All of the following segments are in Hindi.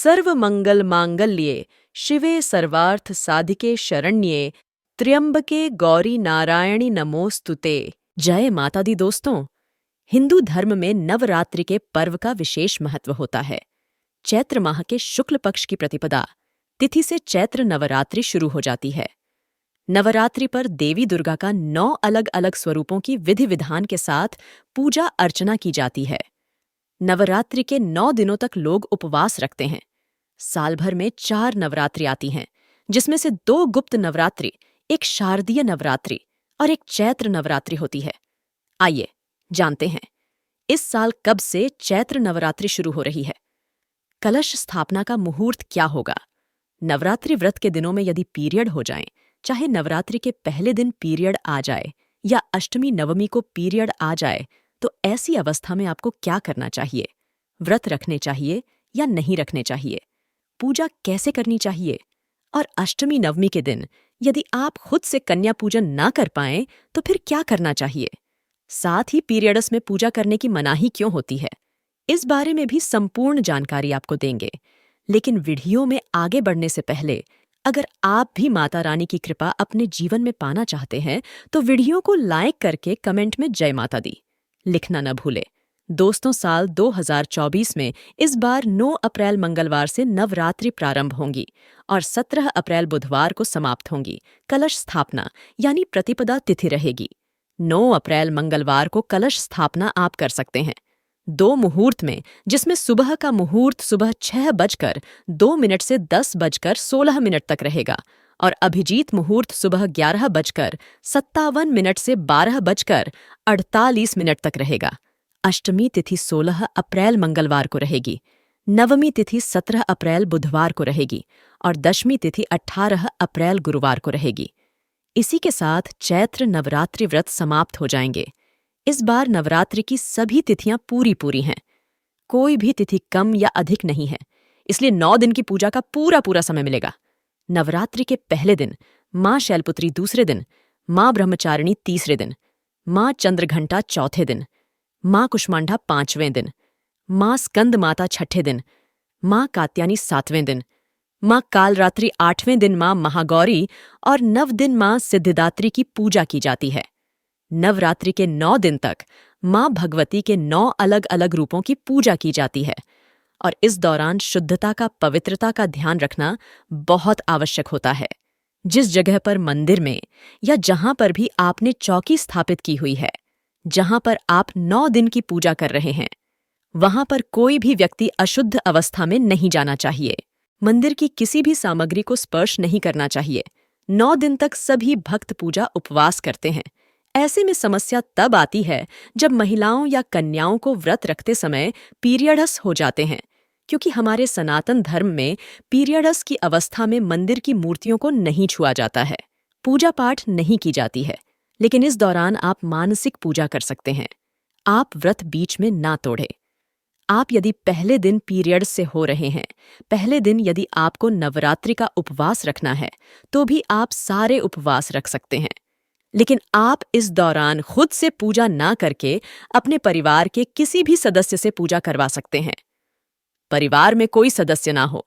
सर्वमंगल मांगल्ये शिवे सर्वार्थ साधिके शरण्ये त्र्यंबके गौरी नारायणी नमोस्तुते। जय माता दी दोस्तों। हिंदू धर्म में नवरात्रि के पर्व का विशेष महत्व होता है। चैत्र माह के शुक्ल पक्ष की प्रतिपदा तिथि से चैत्र नवरात्रि शुरू हो जाती है। नवरात्रि पर देवी दुर्गा का 9 अलग अलग स्वरूपों की विधि विधान के साथ पूजा अर्चना की जाती है। नवरात्रि के 9 दिनों तक लोग उपवास रखते हैं। साल भर में 4 नवरात्रि आती हैं, जिसमें से 2 गुप्त नवरात्रि, एक शारदीय नवरात्रि और एक चैत्र नवरात्रि होती है। आइए जानते हैं इस साल कब से चैत्र नवरात्रि शुरू हो रही है। कलश स्थापना का मुहूर्त क्या होगा। नवरात्रि व्रत के दिनों में यदि पीरियड हो जाएं, चाहे नवरात्रि के पहले दिन पीरियड आ जाए या अष्टमी नवमी को पीरियड आ जाए, तो ऐसी अवस्था में आपको क्या करना चाहिए। व्रत रखने चाहिए या नहीं रखने चाहिए, पूजा कैसे करनी चाहिए, और अष्टमी नवमी के दिन यदि आप खुद से कन्या पूजन ना कर पाएं तो फिर क्या करना चाहिए। साथ ही पीरियड्स में पूजा करने की मनाही क्यों होती है, इस बारे में भी संपूर्ण जानकारी आपको देंगे। लेकिन वीडियो में आगे बढ़ने से पहले अगर आप भी माता रानी की कृपा अपने जीवन में पाना चाहते हैं तो वीडियो को लाइक करके कमेंट में जय माता दी लिखना न भूले। दोस्तों, साल 2024 में इस बार 9 अप्रैल मंगलवार से नवरात्रि प्रारंभ होंगी और 17 अप्रैल बुधवार को समाप्त होंगी। कलश स्थापना यानी प्रतिपदा तिथि रहेगी। 9 अप्रैल मंगलवार को कलश स्थापना आप कर सकते हैं 2 मुहूर्त में, जिसमें सुबह का मुहूर्त सुबह 6:02 से 10:16 तक रहेगा और अभिजीत मुहूर्त सुबह 11:57 से 12:48 तक रहेगा। अष्टमी तिथि 16 अप्रैल मंगलवार को रहेगी, नवमी तिथि 17 अप्रैल बुधवार को रहेगी और दशमी तिथि 18 अप्रैल गुरुवार को रहेगी। इसी के साथ चैत्र नवरात्रि व्रत समाप्त हो जाएंगे। इस बार नवरात्रि की सभी तिथियां पूरी हैं, कोई भी तिथि कम या अधिक नहीं है, इसलिए 9 दिन की पूजा का पूरा समय मिलेगा। नवरात्रि के पहले दिन माँ शैलपुत्री, दूसरे दिन माँ ब्रह्मचारिणी, तीसरे दिन माँ चंद्रघंटा, चौथे दिन माँ कुष्मांडा, 5वें दिन माँ स्कंद माता, 6ठे दिन माँ कात्यायनी, 7वें दिन माँ कालरात्रि, 8वें दिन माँ महागौरी और 9 दिन माँ सिद्धिदात्री की पूजा की जाती है। नवरात्रि के 9 दिन तक माँ भगवती के 9 अलग अलग रूपों की पूजा की जाती है और इस दौरान शुद्धता का, पवित्रता का ध्यान रखना बहुत आवश्यक होता है। जिस जगह पर मंदिर में या जहां पर भी आपने चौकी स्थापित की हुई है, जहां पर आप 9 दिन की पूजा कर रहे हैं, वहां पर कोई भी व्यक्ति अशुद्ध अवस्था में नहीं जाना चाहिए। मंदिर की किसी भी सामग्री को स्पर्श नहीं करना चाहिए। 9 दिन तक सभी भक्त पूजा उपवास करते हैं। ऐसे में समस्या तब आती है जब महिलाओं या कन्याओं को व्रत रखते समय पीरियड्स हो जाते हैं, क्योंकि हमारे सनातन धर्म में पीरियड्स की अवस्था में मंदिर की मूर्तियों को नहीं छुआ जाता है, पूजा पाठ नहीं की जाती है। लेकिन इस दौरान आप मानसिक पूजा कर सकते हैं। आप व्रत बीच में ना तोड़ें। आप यदि पहले दिन पीरियड्स से हो रहे हैं, पहले दिन यदि आपको नवरात्रि का उपवास रखना है, तो भी आप सारे उपवास रख सकते हैं। लेकिन आप इस दौरान खुद से पूजा ना करके अपने परिवार के किसी भी सदस्य से पूजा करवा सकते हैं। परिवार में कोई सदस्य ना हो,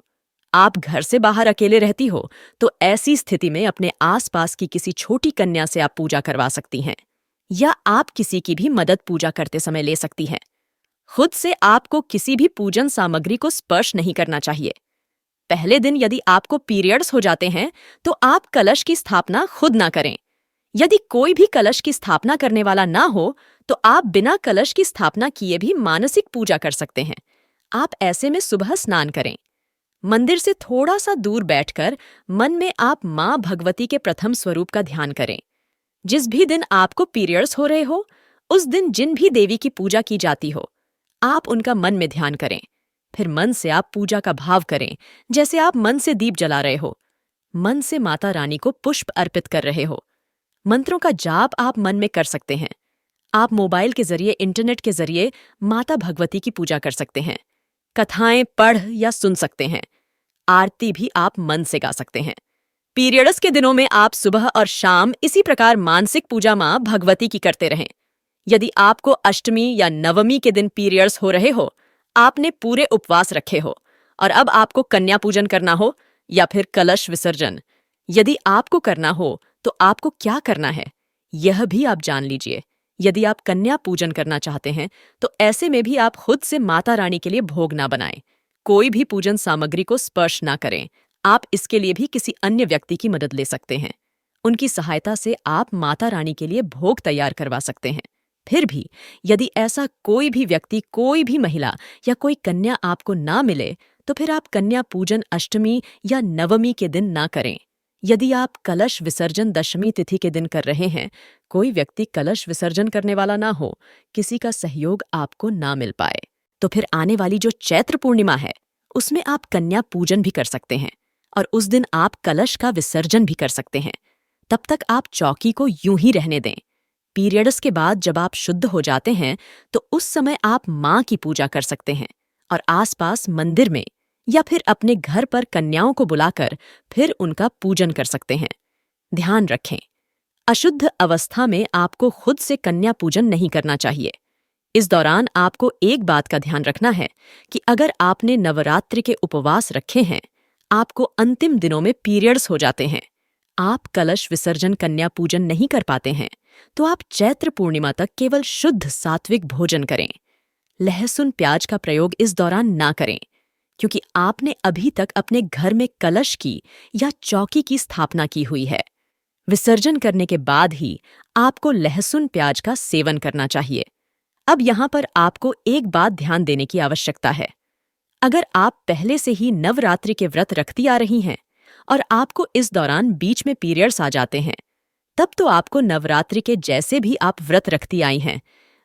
आप घर से बाहर अकेले रहती हो, तो ऐसी स्थिति में अपने आसपास की किसी छोटी कन्या से आप पूजा करवा सकती हैं या आप किसी की भी मदद पूजा करते समय ले सकती हैं। खुद से आपको किसी भी पूजन सामग्री को स्पर्श नहीं करना चाहिए। पहले दिन यदि आपको पीरियड्स हो जाते हैं तो आप कलश की स्थापना खुद ना करें। यदि कोई भी कलश की स्थापना करने वाला ना हो तो आप बिना कलश की स्थापना किए भी मानसिक पूजा कर सकते हैं। आप ऐसे में सुबह स्नान करें। मंदिर से थोड़ा सा दूर बैठकर मन में आप माँ भगवती के प्रथम स्वरूप का ध्यान करें। जिस भी दिन आपको पीरियड्स हो रहे हो, उस दिन जिन भी देवी की पूजा की जाती हो, आप उनका मन में ध्यान करें। फिर मन से आप पूजा का भाव करें, जैसे आप मन से दीप जला रहे हो, मन से माता रानी को पुष्प अर्पित कर रहे हो। मंत्रों का जाप आप मन में कर सकते हैं। आप मोबाइल के जरिए, इंटरनेट के जरिए माता भगवती की पूजा कर सकते हैं। कथाएं पढ़ या सुन सकते हैं। आरती भी आप मन से गा सकते हैं। पीरियड्स के दिनों में आप सुबह और शाम इसी प्रकार मानसिक पूजा माँ भगवती की करते रहें। यदि आपको अष्टमी या नवमी के दिन पीरियड्स हो रहे हो, आपने पूरे उपवास रखे हो और अब आपको कन्या पूजन करना हो या फिर कलश विसर्जन, यदि आपको करना हो तो आपको क्या करना है, यह भी आप जान लीजिए। यदि आप कन्या पूजन करना चाहते हैं तो ऐसे में भी आप खुद से माता रानी के लिए भोग ना बनाएं। कोई भी पूजन सामग्री को स्पर्श ना करें। आप इसके लिए भी किसी अन्य व्यक्ति की मदद ले सकते हैं। उनकी सहायता से आप माता रानी के लिए भोग तैयार करवा सकते हैं। फिर भी यदि ऐसा कोई भी व्यक्ति, कोई भी महिला या कोई कन्या आपको ना मिले तो फिर आप कन्या पूजन अष्टमी या नवमी के दिन ना करें। यदि आप कलश विसर्जन दशमी तिथि के दिन कर रहे हैं, कोई व्यक्ति कलश विसर्जन करने वाला ना हो, किसी का सहयोग आपको ना मिल पाए, तो फिर आने वाली जो चैत्र पूर्णिमा है उसमें आप कन्या पूजन भी कर सकते हैं और उस दिन आप कलश का विसर्जन भी कर सकते हैं। तब तक आप चौकी को यूं ही रहने दें। पीरियड्स के बाद जब आप शुद्ध हो जाते हैं तो उस समय आप माँ की पूजा कर सकते हैं और आसपास मंदिर में या फिर अपने घर पर कन्याओं को बुलाकर फिर उनका पूजन कर सकते हैं। ध्यान रखें, अशुद्ध अवस्था में आपको खुद से कन्या पूजन नहीं करना चाहिए। इस दौरान आपको एक बात का ध्यान रखना है कि अगर आपने नवरात्रि के उपवास रखे हैं, आपको अंतिम दिनों में पीरियड्स हो जाते हैं, आप कलश विसर्जन कन्या पूजन नहीं कर पाते हैं, तो आप चैत्र पूर्णिमा तक केवल शुद्ध सात्विक भोजन करें। लहसुन प्याज का प्रयोग इस दौरान ना करें, क्योंकि आपने अभी तक अपने घर में कलश की या चौकी की स्थापना की हुई है। विसर्जन करने के बाद ही आपको लहसुन प्याज का सेवन करना चाहिए। अब यहाँ पर आपको एक बात ध्यान देने की आवश्यकता है। अगर आप पहले से ही नवरात्रि के व्रत रखती आ रही हैं और आपको इस दौरान बीच में पीरियड्स आ जाते हैं, तब तो आपको नवरात्रि के जैसे भी आप व्रत रखती आई हैं,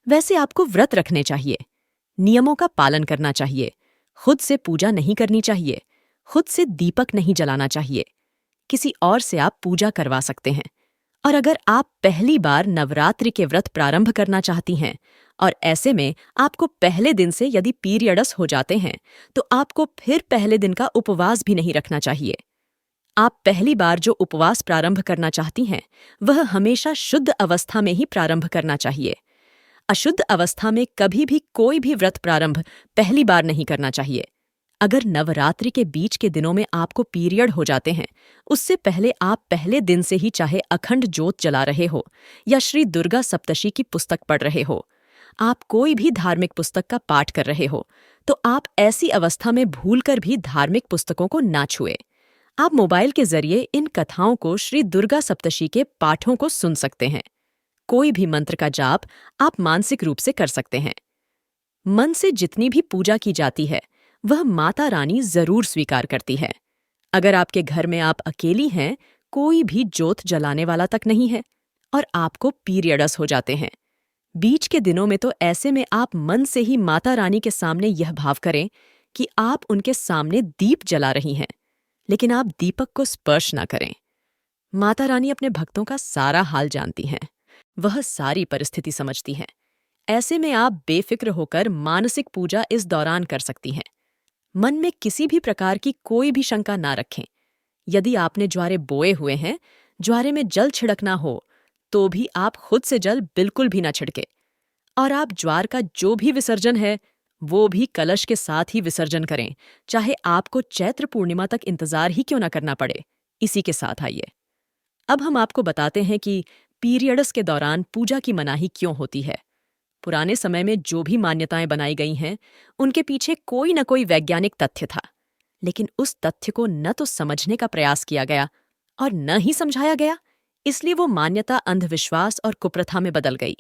वैसे आपको व्रत रखने चाहिए। नियमों का पालन करना चाहिए। खुद से पूजा नहीं करनी चाहिए। खुद से दीपक नहीं जलाना चाहिए। किसी और से आप पूजा करवा सकते हैं। और अगर आप पहली बार नवरात्रि के व्रत प्रारंभ करना चाहती हैं और ऐसे में आपको पहले दिन से यदि पीरियड्स हो जाते हैं, तो आपको फिर पहले दिन का उपवास भी नहीं रखना चाहिए। आप पहली बार जो उपवास प्रारंभ करना चाहती हैं, वह हमेशा शुद्ध अवस्था में ही प्रारंभ करना चाहिए। अशुद्ध अवस्था में कभी भी कोई भी व्रत प्रारंभ पहली बार नहीं करना चाहिए। अगर नवरात्रि के बीच के दिनों में आपको पीरियड हो जाते हैं, उससे पहले आप पहले दिन से ही चाहे अखंड ज्योत जला रहे हो या श्री दुर्गा सप्तशी की पुस्तक पढ़ रहे हो, आप कोई भी धार्मिक पुस्तक का पाठ कर रहे हो, तो आप ऐसी अवस्था में भूलकर भी धार्मिक पुस्तकों को ना छुए। आप मोबाइल के जरिए इन कथाओं को, श्री दुर्गा सप्तशी के पाठों को सुन सकते हैं। कोई भी मंत्र का जाप आप मानसिक रूप से कर सकते हैं। मन से जितनी भी पूजा की जाती है, वह माता रानी जरूर स्वीकार करती है। अगर आपके घर में आप अकेली हैं, कोई भी ज्योत जलाने वाला तक नहीं है और आपको पीरियड्स हो जाते हैं, बीच के दिनों में तो ऐसे में आप मन से ही माता रानी के सामने यह भाव करें कि आप उनके सामने दीप जला रही हैं, लेकिन आप दीपक को स्पर्श ना करें। माता रानी अपने भक्तों का सारा हाल जानती हैं। वह सारी परिस्थिति समझती हैं। ऐसे में आप बेफिक्र होकर मानसिक पूजा इस दौरान कर सकती हैं। मन में किसी भी प्रकार की कोई भी शंका ना रखें। यदि आपने ज्वारे बोए हुए हैं, ज्वारे में जल छिड़कना हो, तो भी आप खुद से जल बिल्कुल भी ना छिड़के। और आप ज्वार का जो भी विसर्जन है, वो भी कलश के साथ ही विसर्जन करें, चाहे आपको चैत्र पूर्णिमा तक इंतजार ही क्यों ना करना पड़े। इसी के साथ आइए, अब हम आपको बताते हैं कि पीरियड्स के दौरान पूजा की मनाही क्यों होती है। पुराने समय में जो भी मान्यताएं बनाई गई हैं, उनके पीछे कोई न कोई वैज्ञानिक तथ्य था, लेकिन उस तथ्य को न तो समझने का प्रयास किया गया और न ही समझाया गया, इसलिए वो मान्यता अंधविश्वास और कुप्रथा में बदल गई।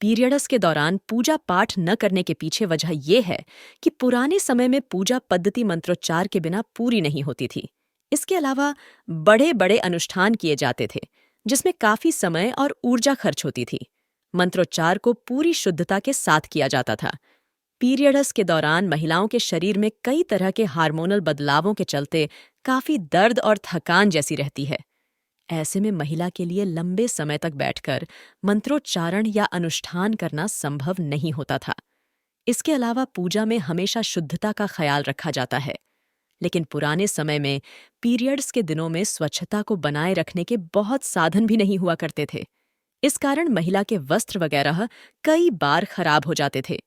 पीरियड्स के दौरान पूजा पाठ न करने के पीछे वजह यह है कि पुराने समय में पूजा पद्धति मंत्रोच्चार के बिना पूरी नहीं होती थी। इसके अलावा बड़े बड़े अनुष्ठान किए जाते थे, जिसमें काफी समय और ऊर्जा खर्च होती थी। मंत्रोच्चार को पूरी शुद्धता के साथ किया जाता था। पीरियड्स के दौरान महिलाओं के शरीर में कई तरह के हार्मोनल बदलावों के चलते काफी दर्द और थकान जैसी रहती है। ऐसे में महिला के लिए लंबे समय तक बैठकर मंत्रोच्चारण या अनुष्ठान करना संभव नहीं होता था। इसके अलावा पूजा में हमेशा शुद्धता का ख्याल रखा जाता है, लेकिन पुराने समय में पीरियड्स के दिनों में स्वच्छता को बनाए रखने के बहुत साधन भी नहीं हुआ करते थे। इस कारण महिला के वस्त्र वगैरह कई बार खराब हो जाते थे।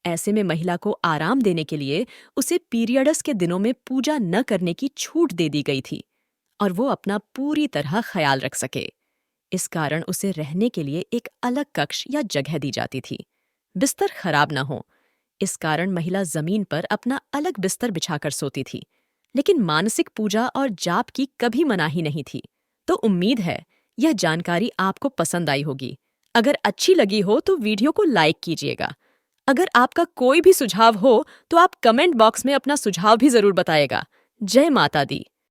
ऐसे में महिला को आराम देने के लिए उसे पीरियड्स के दिनों में पूजा न करने की छूट दे दी गई थी और वो अपना पूरी तरह ख्याल रख सके। इस कारण उसे रहने के लिए एक अलग कक्ष या जगह दी जाती थी। बिस्तर खराब न हो, इस कारण महिला जमीन पर अपना अलग बिस्तर बिछाकर सोती थी, लेकिन मानसिक पूजा और जाप की कभी मनाही नहीं थी। तो उम्मीद है यह जानकारी आपको पसंद आई होगी। अगर अच्छी लगी हो तो वीडियो को लाइक कीजिएगा। अगर आपका कोई भी सुझाव हो तो आप कमेंट बॉक्स में अपना सुझाव भी जरूर बताइएगा। जय माता दी।